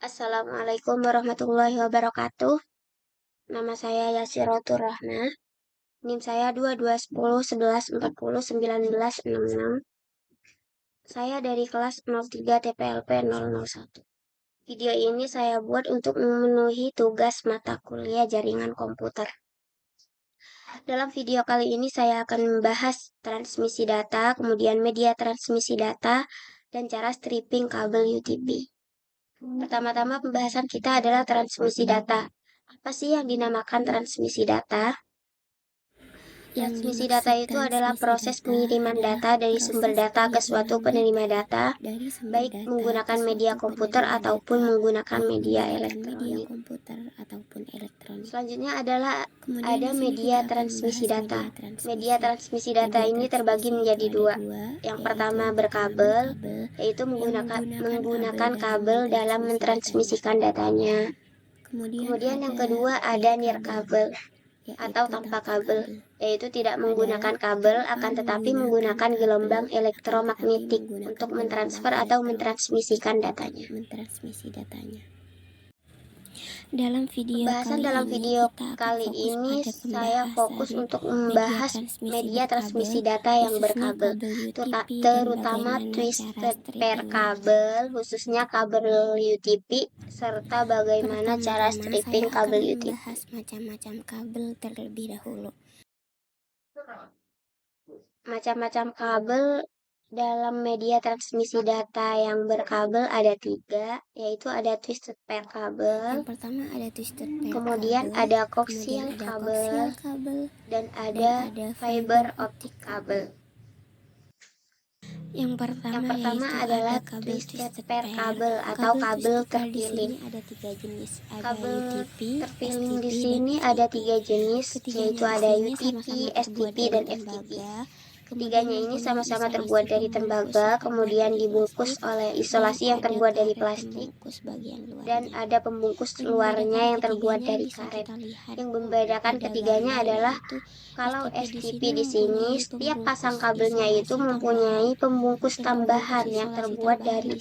Assalamualaikum warahmatullahi wabarakatuh. Nama saya Yasiratul Rahma. NIM saya 221011401966. Saya dari kelas 03 TPLP 001. Video ini saya buat untuk memenuhi tugas mata kuliah jaringan komputer. Dalam video kali ini saya akan membahas transmisi data, kemudian media transmisi data, dan cara stripping kabel UTP. Pertama-tama pembahasan kita adalah transmisi data. Apa sih yang dinamakan transmisi data? Transmisi data itu adalah proses pengiriman data dari sumber data ke suatu penerima data, baik menggunakan media komputer ataupun menggunakan media elektronik. Selanjutnya ada media transmisi data. Media transmisi data ini terbagi menjadi dua. Yang pertama berkabel, yaitu menggunakan kabel dalam mentransmisikan datanya. Kemudian yang kedua ada nirkabel atau tanpa kabel, yaitu tidak menggunakan kabel akan tetapi menggunakan gelombang elektromagnetik untuk mentransfer atau mentransmisikan datanya. Dalam video kali ini saya fokus untuk membahas media transmisi data yang berkabel, terutama twisted pair kabel, khususnya kabel UTP, serta bagaimana cara stripping kabel UTP. Macam-macam kabel terlebih dahulu. Macam-macam kabel dalam media transmisi data yang berkabel ada 3, yaitu ada twisted pair kabel, Yang pertama ada twisted pair kemudian kabel, ada coaxial kabel, dan ada fiber optic kabel. Yang pertama adalah twisted pair kabel atau kabel terpiling. Ada 3 jenis. Kabel terpiling di sini ada 3 jenis, yaitu ada UTP, STP, dan FTP. Ketiganya ini sama-sama terbuat dari tembaga, kemudian dibungkus oleh isolasi yang terbuat dari plastik, dan ada pembungkus luarnya yang terbuat dari karet. Yang membedakan ketiganya adalah kalau STP di sini, setiap pasang kabelnya itu mempunyai pembungkus tambahan yang terbuat dari,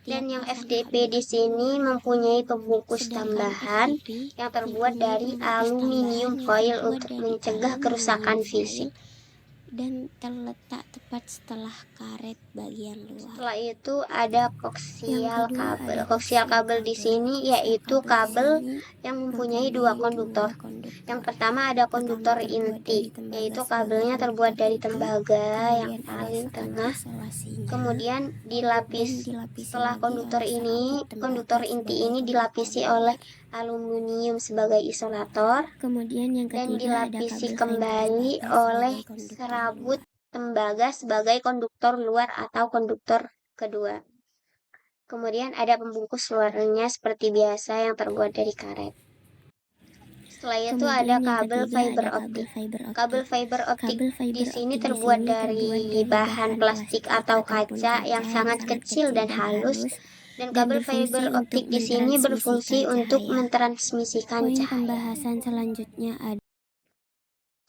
dan yang FTP di sini mempunyai pembungkus tambahan yang terbuat dari aluminium foil untuk mencegah kerusakan fisik dan terletak tepat setelah karet bagian luar. Setelah itu ada koaksial kabel. Koaksial kabel di sini yaitu kabel yang mempunyai 2 konduktor. Yang pertama ada konduktor inti, yaitu kabelnya terbuat dari tembaga yang paling tengah. Kemudian setelah konduktor inti ini dilapisi oleh aluminium sebagai isolator, dan dilapisi kembali oleh serabut tembaga sebagai konduktor luar atau konduktor kedua. Kemudian ada pembungkus luarnya seperti biasa yang terbuat dari karet. Setelah itu ada kabel fiber optik. Kabel fiber optik di sini terbuat dari bahan plastik atau kaca yang sangat kecil dan halus. Dan kabel fiber optik di sini berfungsi untuk mentransmisikan cahaya. Pembahasan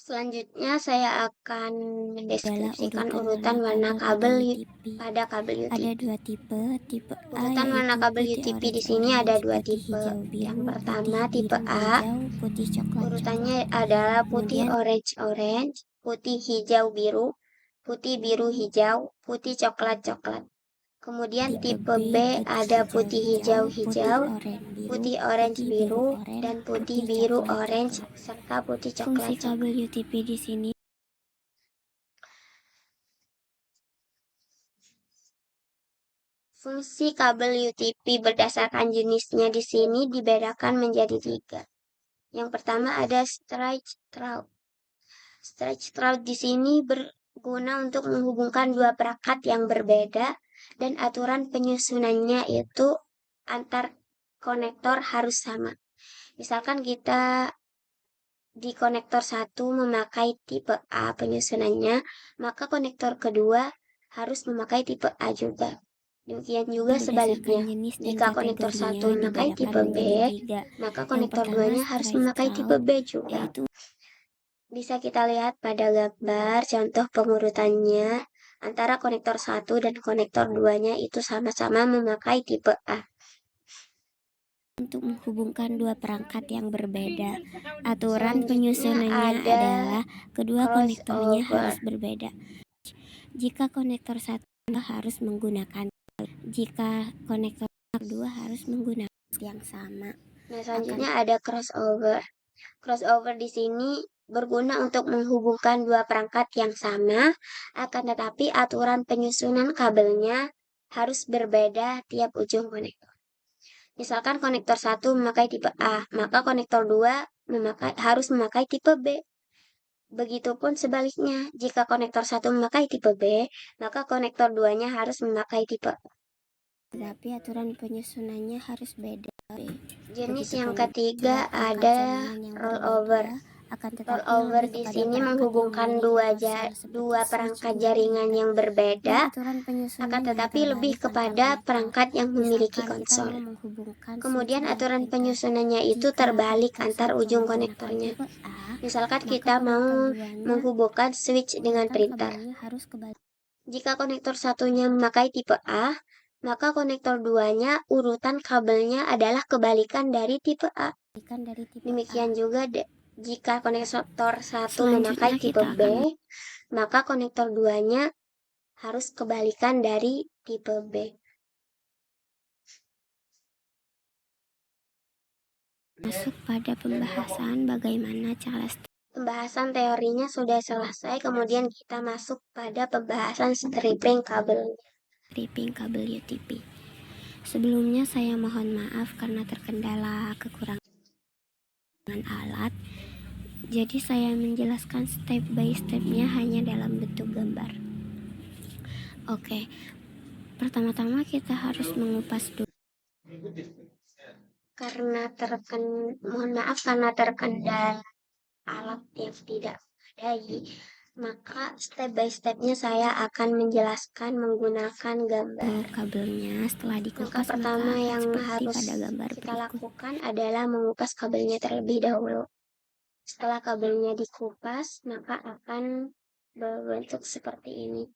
Selanjutnya saya akan mendeskripsikan urutan warna kabel pada kabel UTP. Ada 2 tipe. Tipe A Urutan warna kabel UTP di sini ada 2 tipe. Yang pertama tipe A, urutannya adalah putih orange, putih hijau biru, putih biru hijau, putih coklat coklat. Kemudian tipe B ada putih hijau, putih orange biru, dan putih biru orange, serta putih coklat. Fungsi kabel UTP di sini. Fungsi kabel UTP berdasarkan jenisnya di sini dibedakan menjadi 3. Yang pertama ada stretch route. Stretch route di sini berguna untuk menghubungkan 2 perangkat yang berbeda, dan aturan penyusunannya itu antar konektor harus sama. Misalkan kita di konektor 1 memakai tipe A penyusunannya, maka konektor kedua harus memakai tipe A juga. Demikian juga sebaliknya, jika konektor 1 memakai tipe B, maka konektor 2-nya harus memakai tipe B juga. Bisa kita lihat pada gambar contoh pengurutannya, antara konektor 1 dan konektor 2-nya itu sama-sama memakai tipe A. untuk menghubungkan dua perangkat yang berbeda. Aturan Selanjutnya penyusunannya ada adalah kedua konektornya crossover. harus berbeda. Jika konektor satu harus menggunakan, jika konektor kedua harus menggunakan yang sama. Nah, selanjutnya ada crossover. Crossover di sini berguna untuk menghubungkan dua perangkat yang sama, akan tetapi aturan penyusunan kabelnya harus berbeda tiap ujung konektor. Misalkan konektor 1 memakai tipe A, maka konektor 2 harus memakai tipe B. Begitupun sebaliknya, jika konektor 1 memakai tipe B, maka konektor 2-nya harus memakai tipe A. Tetapi aturan penyusunannya harus beda. Jenis yang Begitupun ketiga dua perangkat ada jaringan yang rollover. berbeda, akan tetapi Rollover lebih di kepada sini perangkat menghubungkan yang universal seperti dua switch perangkat dan jaringan router. yang Dan berbeda, aturan penyusunannya akan tetapi lebih terbalik antar kepada konektor. perangkat yang memiliki Misalkan kita konsol. mau menghubungkan switch Kemudian dan aturan printer. penyusunannya itu Jika terbalik konektor antar satu ujung menggunakan konektornya. tipe A, Misalkan maka kita mau konektor duanya menghubungkan switch dengan urutan printer. kabelnya harus kebalik. Jika konektor satunya memakai tipe A, maka konektor 2-nya urutan kabelnya adalah kebalikan dari tipe A. Demikian juga jika konektor 1 memakai tipe B, maka konektor 2-nya harus kebalikan dari tipe B. Masuk pada pembahasan bagaimana cara Pembahasan teorinya sudah selesai, kemudian kita masuk pada pembahasan stripping kabel. stripping kabel UTP. Sebelumnya saya mohon maaf karena terkendala kekurangan alat. Jadi saya menjelaskan step by stepnya hanya dalam bentuk gambar. Oke, pertama-tama kita harus mengupas dulu. Mohon maaf karena terkendala alat yang tidak memadai, maka step by stepnya saya akan menjelaskan menggunakan gambar. Kabelnya setelah dikupas, Langkah pertama yang harus pada gambar kita lakukan adalah mengupas kabelnya terlebih dahulu. Setelah kabelnya dikupas, maka akan berbentuk seperti ini.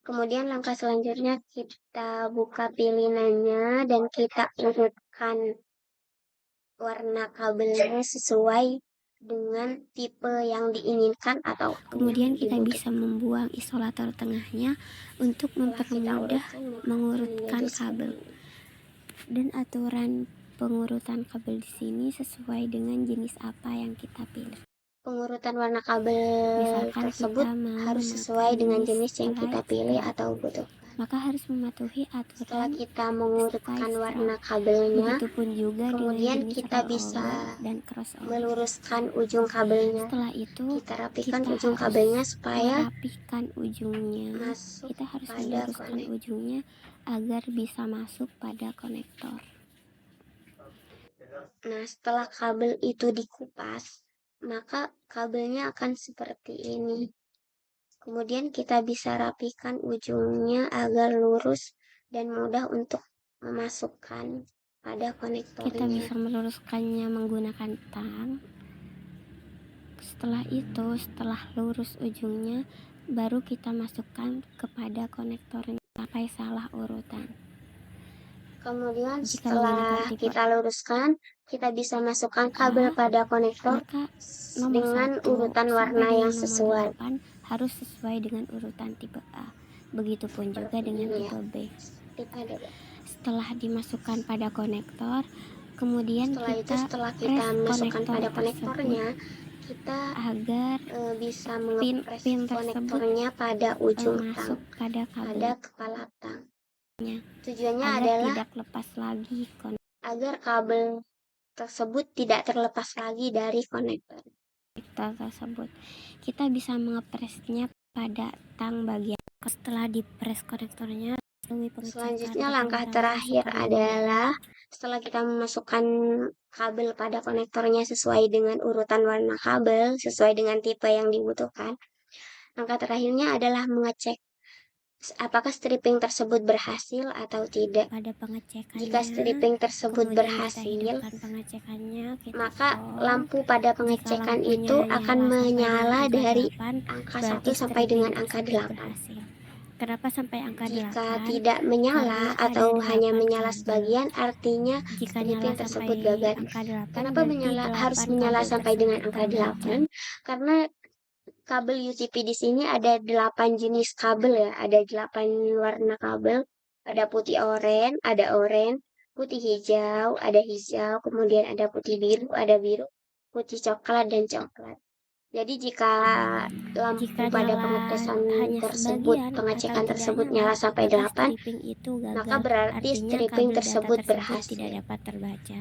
Kemudian langkah selanjutnya kita buka pilinannya dan kita urutkan warna kabelnya sesuai dengan tipe yang diinginkan atau kemudian kita bisa membuang isolator tengahnya untuk mempermudah mengurutkan kabel. Dan aturan pengurutan kabel di sini sesuai dengan jenis apa yang kita pilih. Pengurutan warna kabel tersebut harus sesuai dengan jenis yang kita pilih atau butuh. Maka harus mematuhi aturan. Setelah kita mengurutkan warna kabelnya, kemudian kita bisa meluruskan ujung kabelnya. Setelah itu kita rapikan ujung kabelnya supaya ujungnya. Masuk kita harus pada meluruskan ujungnya agar bisa masuk pada konektor. Nah, setelah kabel itu dikupas, maka kabelnya akan seperti ini. Kemudian kita bisa rapikan ujungnya agar lurus dan mudah untuk memasukkan pada konektornya. Kita bisa meluruskannya menggunakan tang. Setelah itu, setelah lurus ujungnya, baru kita masukkan kepada konektornya sampai salah urutan. Kemudian setelah kita luruskan, kita bisa masukkan kabel pada konektor dengan urutan warna yang sesuai. Harus sesuai dengan urutan tipe A. Begitupun juga dengan tipe B. Setelah dimasukkan pada konektor, kemudian setelah kita masukkan pada konektornya, kita agar bisa mengepres konektornya pada ujung tang, pada kepala tang. Tujuannya adalah tidak lepas lagi agar kabel tersebut tidak terlepas lagi dari konektor tersebut. Kita bisa mengepresnya pada tang bagian. Setelah dipres konektornya, selanjutnya langkah terakhir adalah setelah kita memasukkan kabel pada konektornya sesuai dengan urutan warna kabel, sesuai dengan tipe yang dibutuhkan. Langkah terakhirnya adalah mengecek apakah stripping tersebut berhasil atau tidak. Jika stripping tersebut berhasil, maka lampu pada pengecekan itu akan menyala dari angka 1 sampai dengan angka 8. Kenapa sampai angka Jika 8? tidak menyala Karena atau ada hanya 8 menyala kabel. sebagian, artinya Jika nyala stripping sampai tersebut gagal. angka 8, Kenapa berarti harus 8 menyala kabel sampai dengan tersebut angka terbaca. 8? Karena kabel UTP di sini ada 8 jenis kabel ya, ada 8 warna kabel. Ada putih oranye, putih hijau, kemudian ada putih biru, ada biru, putih coklat dan coklat. Jadi jika lampu Jika pada nyala hanya sebagian atau pengecekan tidak tersebut nyala, nyala sampai maka 8, stripping itu maka gagal. berarti Artinya stripping kabel data tersebut tersebut berhasil. tidak dapat terbaca.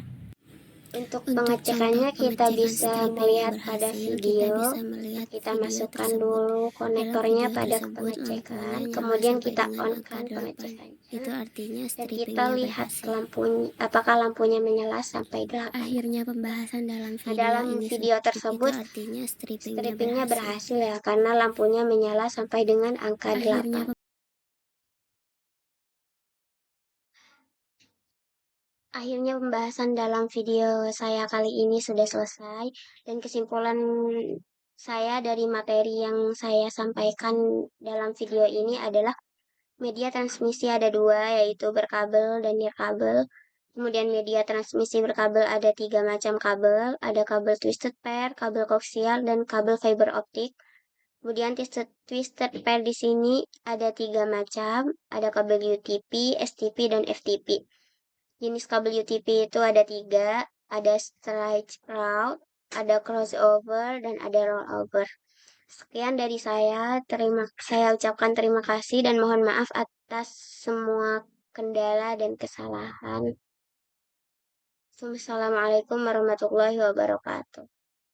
Untuk Untuk contoh pengecekannya kita pengecekan bisa stripping yang melihat pada berhasil, kita video. bisa melihat Kita video masukkan tersebut. dulu Dalam konektornya video pada tersebut, pengecekan, lampunya nyala kemudian sampai kita dengan on angka kan 8. pengecekannya, Itu artinya dan kita strippingnya lihat berhasil. apakah lampunya menyala sampai 8. Akhirnya pembahasan dalam Nah, video dalam ini video itu tersebut artinya strippingnya strippingnya berhasil. berhasil ya, karena lampunya menyala sampai dengan angka Akhirnya 8. Akhirnya pembahasan dalam video saya kali ini sudah selesai, dan kesimpulan saya dari materi yang saya sampaikan dalam video ini adalah media transmisi ada dua, yaitu berkabel dan nirkabel. Kemudian media transmisi berkabel ada 3 macam kabel, ada kabel twisted pair, kabel koaksial, dan kabel fiber optik. Kemudian twisted pair di sini ada 3 macam, ada kabel UTP, STP, dan FTP. Jenis kabel UTP itu ada 3, ada stretch route, ada crossover, dan ada rollover. Sekian dari saya ucapkan terima kasih dan mohon maaf atas semua kendala dan kesalahan. Wassalamualaikum warahmatullahi wabarakatuh.